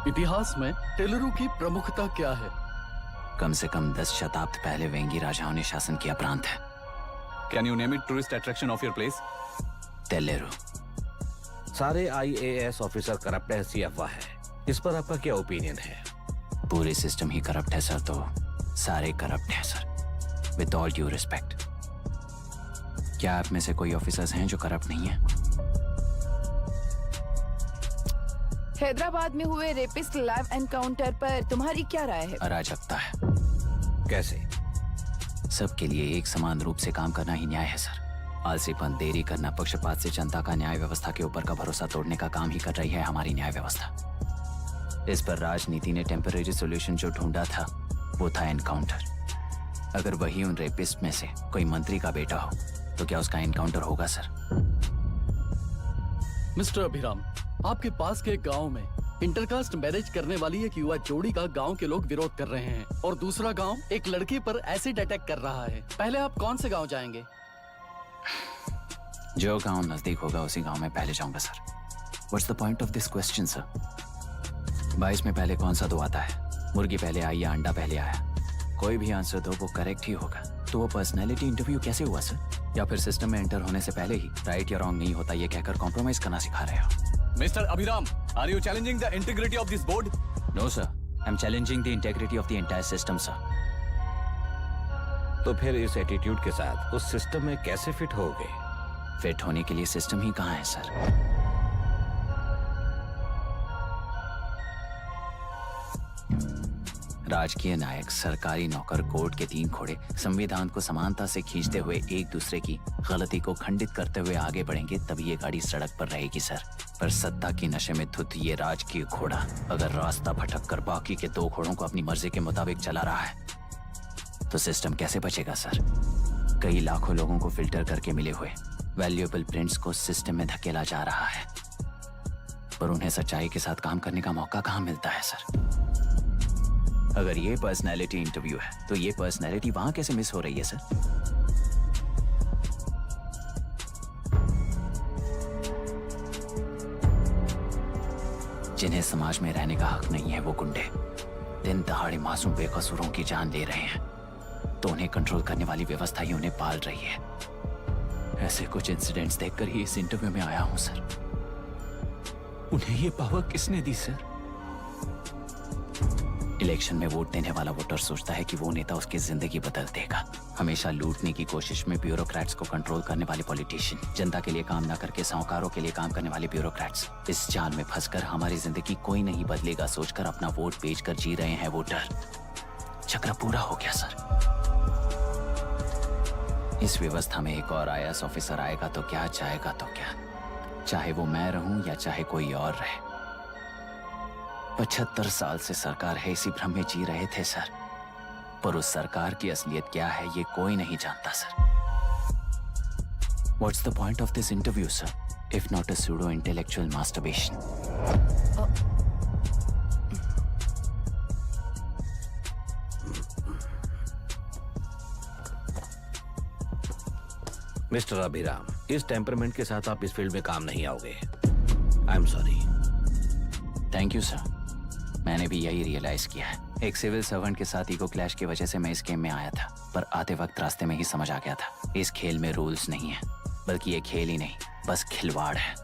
इतिहास में टेलरों की प्रमुखता क्या है? कम से कम 10 शताब्दी पहले वेंगी राजाओं ने शासन किया प्रांत है। Can you name it tourist attraction of your place? टेलेरो। सारे IAS ऑफिसर करप्ट है, ऐसी अफवाह है। इस पर आपका क्या ओपिनियन है? पूरे सिस्टम ही करप्ट है सर, तो सारे करप्ट हैं sir. With all due respect, क्या आप में से कोई ऑफिसर्स हैं जो करप्ट नहीं है? हैदराबाद में हुए रेपिस्ट लाइव एनकाउंटर पर तुम्हारी क्या राय है? अराजकता है। कैसे? सबके लिए एक समान रूप से काम करना ही न्याय है सर। आलसीपन, देरी करना, पक्षपात से जनता का न्याय व्यवस्था के ऊपर का भरोसा तोड़ने का काम ही कर रही है हमारी न्याय व्यवस्था। इस पर राजनीति ने टेम्पररी सॉल्यूशन जो ढूंढा था वो था एनकाउंटर। अगर वही उन रेपिस्ट में से कोई मंत्री का बेटा हो तो क्या उसका एनकाउंटर होगा सर? मिस्टर अभिराम, आपके पास के गांव में इंटरकास्ट मैरिज करने वाली एक युवा जोड़ी का गांव के लोग विरोध कर रहे हैं और दूसरा गांव एक लड़की पर एसिड अटैक कर रहा है। पहले आप कौन से गांव जाएंगे? जो गांव नजदीक होगा उसी गांव में पहले जाऊंगा sir. What's the point of this question sir? 22 में पहले कौन सा दो आता है? मुर्गी पहले आई या अंडा पहले आया? कोई भी आंसर दो, वो करेक्ट ही होगा। तो वो पर्सनैलिटी इंटरव्यू कैसे हुआ सर? या फिर सिस्टम में एंटर होने से पहले ही राइट या रॉन्ग नहीं होता ये कहकर कॉम्प्रोमाइज करना सिखा रहे हो? Mr. Abhiram, are you challenging the integrity of this board? No sir, I'm challenging the integrity of the entire system sir. तो फिर इस एटीट्यूड के साथ उस सिस्टम में कैसे फिट होगे? फिट होने के लिए सिस्टम ही कहाँ है सर? राजकीय नायक, सरकारी नौकर, कोर्ट के 3 घोड़े संविधान को समानता से खींचते हुए एक दूसरे की गलती को खंडित करते हुए आगे बढ़ेंगे, तभी ये गाड़ी सड़क पर रहेगी सर। पर सत्ता की नशे में धुत ये राजकीय घोड़ा अगर रास्ता भटक कर बाकी के 2 घोड़ों को अपनी मर्जी के मुताबिक चला रहा है तो सिस्टम कैसे बचेगा सर? कई लाखों लोगों को फिल्टर करके मिले हुए वैल्यूएबल प्रिंट्स को सिस्टम में धकेला जा रहा है, पर उन्हें सच्चाई के साथ काम करने का मौका कहाँ मिलता है सर? अगर ये पर्सनैलिटी इंटरव्यू है तो ये पर्सनैलिटी वहां कैसे मिस हो रही है सर? जिन्हें समाज में रहने का हक नहीं है वो गुंडे दिन दहाड़े मासूम बेकसूरों की जान ले रहे हैं, तो उन्हें कंट्रोल करने वाली व्यवस्था ही उन्हें पाल रही है। ऐसे कुछ इंसिडेंट्स देखकर ही इस इंटरव्यू में आया हूं सर। उन्हें ये पावर किसने दी सर? इलेक्शन में वोट देने वाला वोटर सोचता है कि वो नेता उसकी जिंदगी बदल देगा। हमेशा लूटने की कोशिश में ब्यूरोक्रेट्स को कंट्रोल करने वाले पॉलिटिशियन, जनता के लिए काम न करके साहूकारों के लिए काम करने वाले ब्यूरोक्रेट्स, इस जाल में फंसकर हमारी जिंदगी कोई नहीं बदलेगा सोचकर अपना वोट बेचकर जी रहे हैं वोटर। चक्र पूरा हो गया सर। इस व्यवस्था में एक और IAS ऑफिसर आएगा तो क्या, जाएगा तो क्या, चाहे वो मैं रहूं या चाहे कोई और रहे। 75 साल से सरकार है इसी भ्रम में जी रहे थे सर, पर उस सरकार की असलियत क्या है ये कोई नहीं जानता sir. What's the point of this interview, sir, if not a pseudo-intellectual masturbation? Mister Abhiram, इस टेम्परमेंट के साथ आप इस फील्ड में काम नहीं आओगे। I am sorry. Thank you sir. मैंने भी यही रियलाइज किया है। एक सिविल सर्वेंट के साथ ईगो क्लैश की वजह से मैं इस गेम में आया था, पर आते वक्त रास्ते में ही समझ आ गया था इस खेल में रूल्स नहीं है, बल्कि ये खेल ही नहीं बस खिलवाड़ है।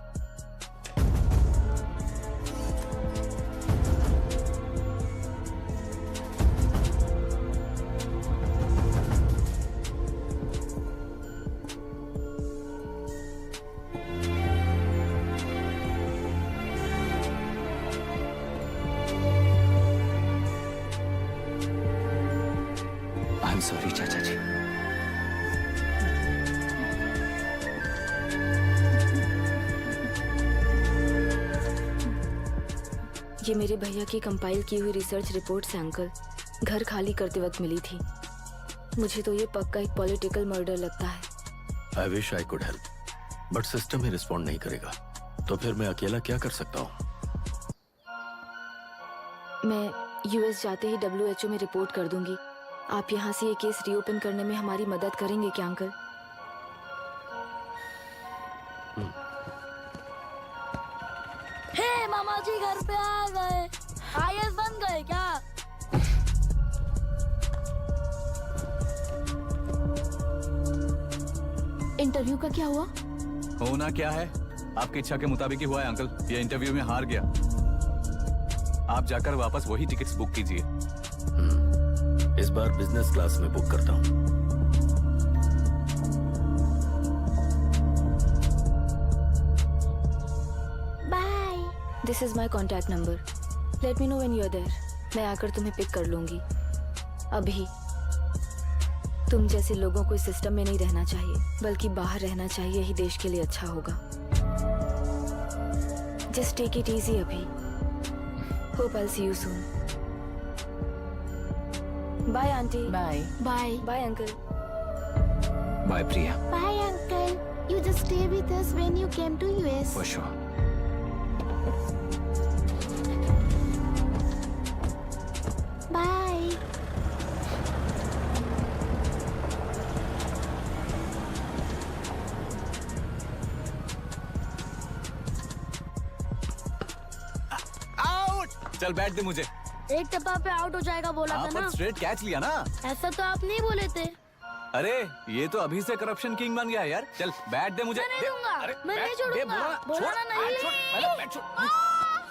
आई एम सॉरी चाचा जी। ये मेरे भैया की कंपाइल की हुई रिसर्च रिपोर्ट से अंकल, घर खाली करते वक्त मिली थी। मुझे तो ये पक्का एक पॉलिटिकल मर्डर लगता है। I wish I could help, but system he respond नहीं करेगा, तो फिर मैं अकेला क्या कर सकता हूँ? मैं US जाते ही WHO में रिपोर्ट कर दूंगी। आप यहाँ से ये केस रीओपन करने में हमारी मदद करेंगे क्या अंकल? हे मामा जी घर पे आ गए। आईएएस बन गए क्या? इंटरव्यू का क्या हुआ? होना क्या है, आपकी इच्छा के मुताबिक ही हुआ है अंकल। ये इंटरव्यू में हार गया। आप जाकर वापस वही टिकट्स बुक कीजिए। इस बार बिजनेस क्लास में बुक करता हूँ। Bye. This is my contact number. Let me know when you are there. मैं आकर तुम्हें पिक कर लूंगी। अभी तुम जैसे लोगों को इस सिस्टम में नहीं रहना चाहिए, बल्कि बाहर रहना चाहिए। यही देश के लिए अच्छा होगा। जस्ट टेक इट इजी अभी। Hope I see you soon. Bye aunty. Bye. Bye. Bye uncle. Bye Priya. Bye uncle. You just stay with us when you came to US. For sure. Bye. Out. चल बैठ दे मुझे। एक टप्पा पे out हो जाएगा बोला था पर ना। स्ट्रेट कैच लिया ना। ऐसा तो आप नहीं बोले थे। अरे ये तो अभी से करप्शन किंग बन गया यार। चल बैठ दे मुझे। मैं नहीं दूंगा। अरे, मैं बैठ, नहीं छोड़ूंगा। दे, बोला ना, बोला छोड़, ना, नहीं। छोड़, पहले बैठ, छोड़।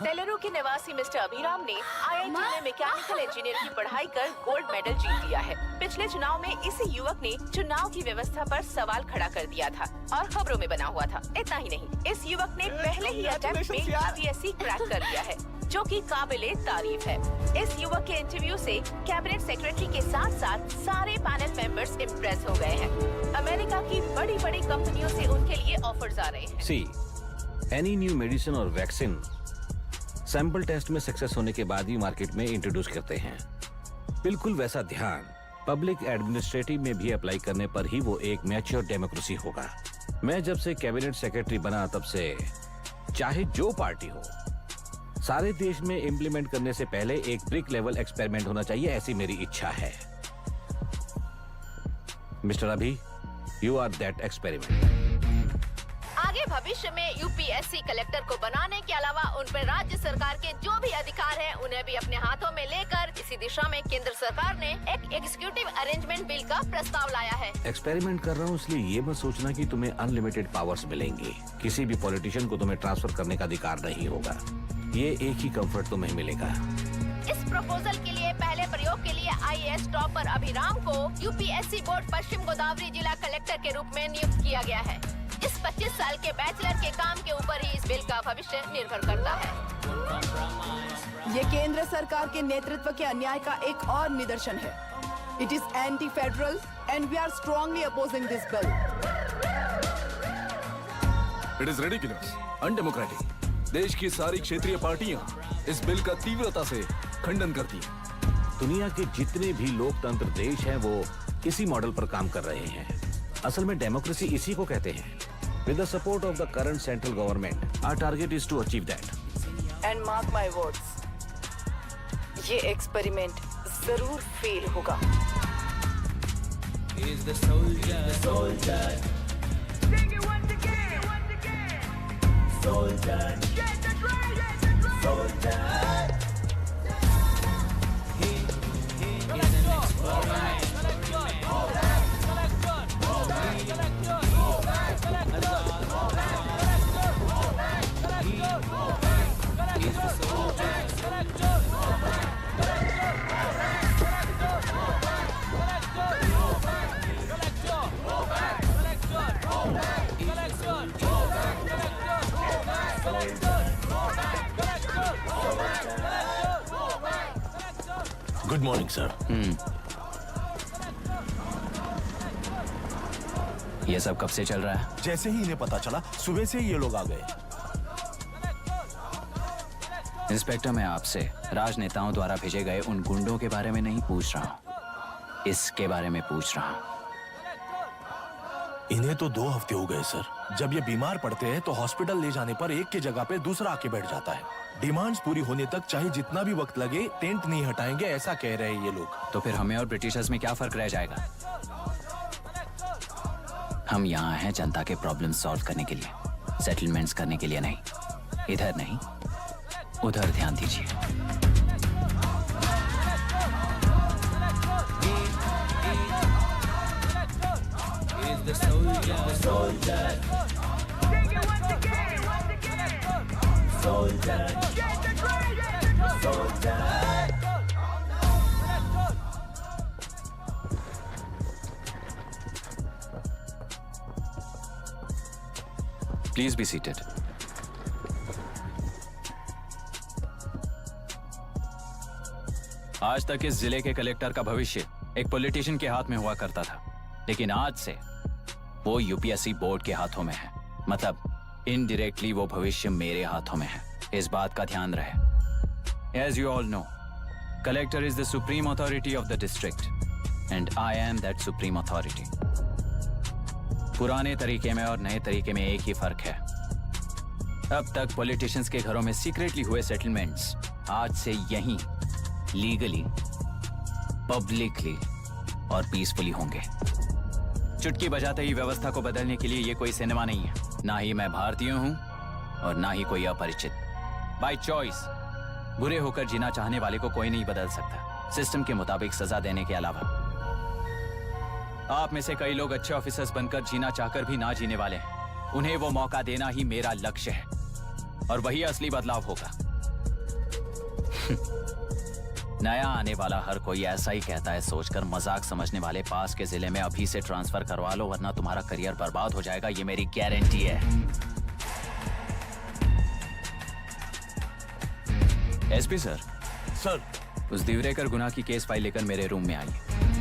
तेलुरु के निवासी मिस्टर अभिराम ने आईआईटी में मैकेनिकल इंजीनियर की पढ़ाई कर गोल्ड मेडल जीत लिया है। पिछले चुनाव में इसी युवक ने चुनाव की व्यवस्था पर सवाल खड़ा कर दिया था और खबरों में बना हुआ था। इतना ही नहीं, इस युवक ने पहले ही अटेम्प्ट में यूपीएससी क्रैक कर लिया है, जो कि काबिले तारीफ है। इस युवक के इंटरव्यू से कैबिनेट सेक्रेटरी के साथ साथ सारे पैनल मेंबर्स इम्प्रेस हो गए हैं। अमेरिका की बड़ी बड़ी कंपनियों से उनके लिए ऑफर्स आ रहे हैं। सी एनी न्यू मेडिसिन और वैक्सीन सैंपल टेस्ट में सक्सेस होने के बाद ही मार्केट में इंट्रोड्यूस करते हैं। बिल्कुल वैसा ध्यान पब्लिक एडमिनिस्ट्रेटिव में भी अप्लाई करने पर ही वो एक मैच्योर डेमोक्रेसी होगा। मैं जब से कैबिनेट सेक्रेटरी बना तब से चाहे जो पार्टी हो, सारे देश में इम्प्लीमेंट करने से पहले एक ब्रिक लेवल एक्सपेरिमेंट होना चाहिए, ऐसी मेरी इच्छा है। मिस्टर अभी, यू आर दैट एक्सपेरिमेंट। आगे भविष्य में यूपीएससी कलेक्टर को बनाने के अलावा उन पर राज्य सरकार के जो भी अधिकार हैं, उन्हें भी अपने हाथों में लेकर इसी दिशा में केंद्र सरकार ने एक एग्जीक्यूटिव अरेंजमेंट बिल का प्रस्ताव लाया है। एक्सपेरिमेंट कर रहा हूँ इसलिए ये मत सोचना कि तुम्हें अनलिमिटेड पावर्स मिलेंगे। किसी भी पॉलिटिशियन को तुम्हें ट्रांसफर करने का अधिकार नहीं होगा। ये एक ही कंफर्ट तुम्हें मिलेगा। इस प्रपोजल के लिए पहले प्रयोग के लिए आईएएस टॉपर अभिराम को यूपीएससी बोर्ड पश्चिम गोदावरी जिला कलेक्टर के रूप में नियुक्त किया गया है। इस 25 साल के बैचलर के काम के ऊपर ही इस बिल का भविष्य निर्भर करता है। ये केंद्र सरकार के नेतृत्व के अन्याय का एक और निदर्शन है। It is anti federal and we are strongly opposing this bill. It is ridiculous, undemocratic. देश की सारी क्षेत्रीय पार्टियां इस बिल का तीव्रता से खंडन करती हैं। दुनिया के जितने भी लोकतंत्र देश हैं वो इसी मॉडल पर काम कर रहे हैं। असल में डेमोक्रेसी इसी को कहते हैं। With the support of the current central government, our target is to achieve that. And mark my words, ये एक्सपेरिमेंट जरूर फेल होगा। Good morning sir. ये सब कब से चल रहा है? जैसे ही इन्हें पता चला, सुबह से ही ये लोग आ गए। इंस्पेक्टर, मैं आपसे राजनेताओं द्वारा भेजे गए उन गुंडों के बारे में नहीं पूछ रहा हूँ, इसके बारे में पूछ रहा हूँ। इन्हें तो 2 हफ्ते हो गए सर। जब ये बीमार पड़ते हैं तो हॉस्पिटल ले जाने पर एक की जगह पे दूसरा आके बैठ जाता है। डिमांड्स पूरी होने तक चाहे जितना भी वक्त लगे, टेंट नहीं हटाएंगे, ऐसा कह रहे हैं ये लोग। तो फिर हमें और ब्रिटिशर्स में क्या फर्क रह जाएगा? हम यहाँ हैं जनता के प्रॉब्लम सॉल्व करने के लिए, सेटलमेंट्स करने के लिए नहीं। इधर नहीं, उधर ध्यान दीजिए। Please be seated. आज तक इस जिले के कलेक्टर का भविष्य एक पॉलिटिशियन के हाथ में हुआ करता था, लेकिन आज से वो यूपीएससी बोर्ड के हाथों में है। मतलब इनडायरेक्टली वो भविष्य मेरे हाथों में है। इस बात का ध्यान रहे। As you all know, collector is the supreme authority of the district, and I am that supreme authority. पुराने तरीके में और नए तरीके में एक ही फर्क है। अब तक पॉलिटिशियंस के घरों में सीक्रेटली हुए सेटलमेंट्स आज से यहीं लीगली, पब्लिकली और पीसफुली होंगे। चुटकी बजाते ही व्यवस्था को बदलने के लिए ये कोई सिनेमा नहीं है। ना ही मैं भारतीय हूं और ना ही कोई अपरिचित। बाय चॉइस बुरे होकर जीना चाहने वाले को कोई नहीं बदल सकता, सिस्टम के मुताबिक सजा देने के अलावा। आप में से कई लोग अच्छे ऑफिसर्स बनकर जीना चाहकर भी ना जीने वाले हैं। उन्हें वो मौका देना ही मेरा लक्ष्य है और वही असली बदलाव होगा। नया आने वाला हर कोई ऐसा ही कहता है सोचकर मजाक समझने वाले पास के जिले में अभी से ट्रांसफर करवा लो, वरना तुम्हारा करियर बर्बाद हो जाएगा। ये मेरी गारंटी है। एसपी सर, सर, उस दिवरेकर गुना की केस फाइल लेकर मेरे रूम में आइए।